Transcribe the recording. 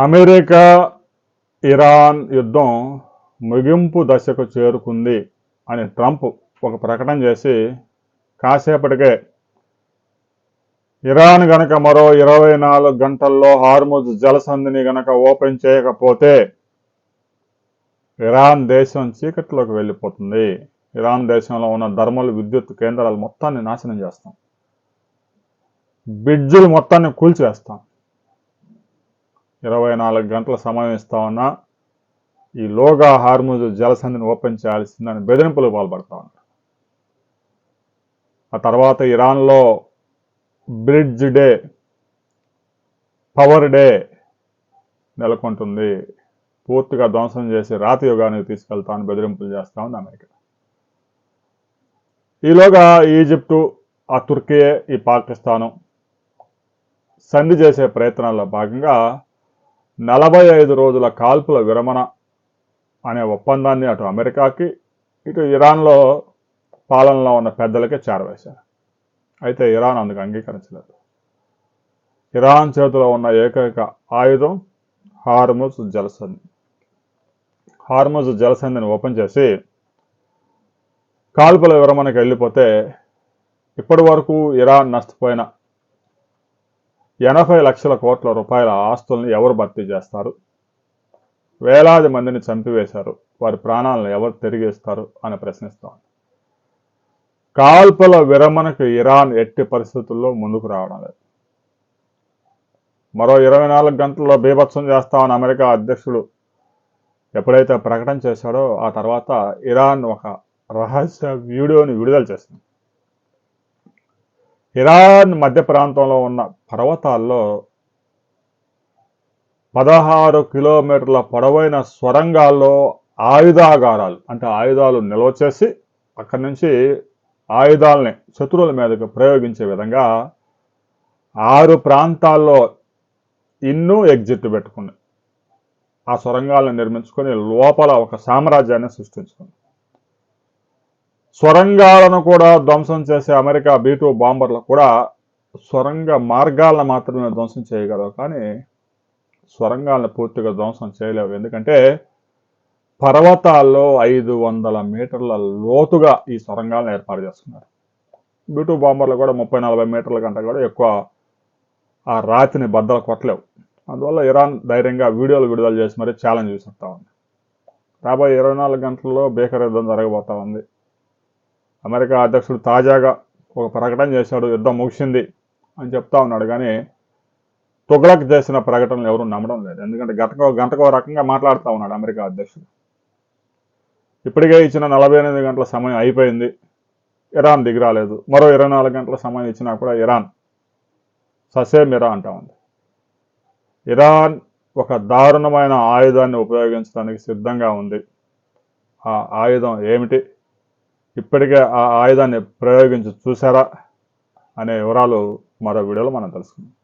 America Iran యుద్ధం ముగింపు దశకు చేరుకుంది అని ట్రంప్ ఒక ప్రకటన చేసి కాసేపటికే ఇరాన్ గనక మరో 24 గంటల్లో హార్ముజ్ జలసంధిని గనక ఓపెన్ చేయకపోతే ఇరాన్ దేశం చీకట్లోకి వెళ్ళిపోతుంది. ఇరాన్ దేశంలో ఉన్న థర్మల్ విద్యుత్ కేంద్రాలు మొత్తాన్ని నాశనం చేస్తాం, బ్రిడ్జులు మొత్తాన్ని కూల్చివేస్తాం. 24 గంటల సమయం ఇస్తామన్నా ఈలోగా హార్ముజ్ జలసంధిని ఓపెన్ చేయాల్సిందని బెదిరింపులకు పాల్పడతా ఉన్నారు. ఆ తర్వాత ఇరాన్లో బ్రిడ్జ్ డే, పవర్ డే నెలకొంటుంది. పూర్తిగా ధ్వంసం చేసి రాతి యుగానికి తీసుకెళ్తామని బెదిరింపులు చేస్తా ఉంది అమెరికా. ఈలోగా ఈజిప్టు, ఆ తుర్కీ, ఈ పాకిస్తాను సంధి చేసే ప్రయత్నాల్లో భాగంగా 45 రోజుల కాల్పుల విరమణ అనే ఒప్పందాన్ని అటు అమెరికాకి ఇటు ఇరాన్లో పాలనలో ఉన్న పెద్దలకే చేరవేశారు. అయితే ఇరాన్ అందుకు అంగీకరించలేదు. ఇరాన్ చేతిలో ఉన్న ఏకైక ఆయుధం హార్ముజ్ జలసంధి. హార్ముజ్ జలసంధిని ఓపెన్ చేసి కాల్పుల విరమణకు వెళ్ళిపోతే ఇప్పటి వరకు ఇరాన్ నష్టపోయిన 80 లక్షల కోట్ల రూపాయల ఆస్తుల్ని ఎవరు భర్తీ చేస్తారు? వేలాది మందిని చంపివేశారు, వారి ప్రాణాలను ఎవరు తిరిగిస్తారు అని ప్రశ్నిస్తాం. కాల్పుల విరమణకు ఇరాన్ ఎట్టి పరిస్థితుల్లో ముందుకు రావడం లేదు. మరో 24 గంటల్లో బీభత్సం చేస్తామని అమెరికా అధ్యక్షుడు ఎప్పుడైతే ప్రకటన చేశాడో ఆ తర్వాత ఇరాన్ ఒక రహస్య వీడియోని విడుదల చేసింది. ఇరాన్ మధ్య ప్రాంతంలో ఉన్న పర్వతాల్లో 16 కిలోమీటర్ల పొడవైన సొరంగాల్లో ఆయుధాగారాలు, అంటే ఆయుధాలు నిల్వ చేసి అక్కడి నుంచి ఆయుధాలని శత్రువుల మీదకు ప్రయోగించే విధంగా 6 ప్రాంతాల్లో ఇన్ను ఎగ్జిట్ పెట్టుకుని ఆ సొరంగాలను నిర్మించుకొని లోపల ఒక సామ్రాజ్యాన్ని సృష్టించుకుంది. సొరంగాలను కూడా ధ్వంసం చేసే అమెరికా B-2 బాంబర్లు కూడా సొరంగ మార్గాలను మాత్రమే ధ్వంసం చేయగలవు, కానీ సొరంగాలను పూర్తిగా ధ్వంసం చేయలేవు. ఎందుకంటే పర్వతాల్లో 500 మీటర్ల లోతుగా ఈ సొరంగాలను ఏర్పాటు చేస్తున్నారు. B-2 బాంబర్లు కూడా 30-40 మీటర్ల కంటే కూడా ఎక్కువ ఆ రాతిని బద్దలు కొట్టలేవు. అందువల్ల ఇరాన్ ధైర్యంగా వీడియోలు విడుదల చేసి మరీ ఛాలెంజ్ విసురుతా ఉంది. రాబోయే 24 గంటల్లో భీకర యుద్ధం జరగబోతా ఉంది. అమెరికా అధ్యక్షుడు తాజాగా ఒక ప్రకటన చేశాడు, యుద్ధం ముగిసింది అని చెప్తా ఉన్నాడు, కానీ తుగ్లక్ చేసిన ప్రకటనలు ఎవరు నమ్మడం లేదు. ఎందుకంటే గంటకో రకంగా మాట్లాడుతూ ఉన్నాడు అమెరికా అధ్యక్షుడు. ఇప్పటికే ఇచ్చిన 48 గంటల సమయం అయిపోయింది, ఇరాన్ దిగిరాలేదు. మరో 24 గంటల సమయం ఇచ్చినా కూడా ఇరాన్ ససేమిరా అంటా ఉంది. ఇరాన్ ఒక దారుణమైన ఆయుధాన్ని ఉపయోగించడానికి సిద్ధంగా ఉంది. ఆ ఆయుధం ఏమిటి, ఇప్పటికే ఆ ఆయుధాన్ని ప్రయోగించి చూసారా అనే వివరాలు మరో వీడియోలో మనం తెలుసుకుందాం.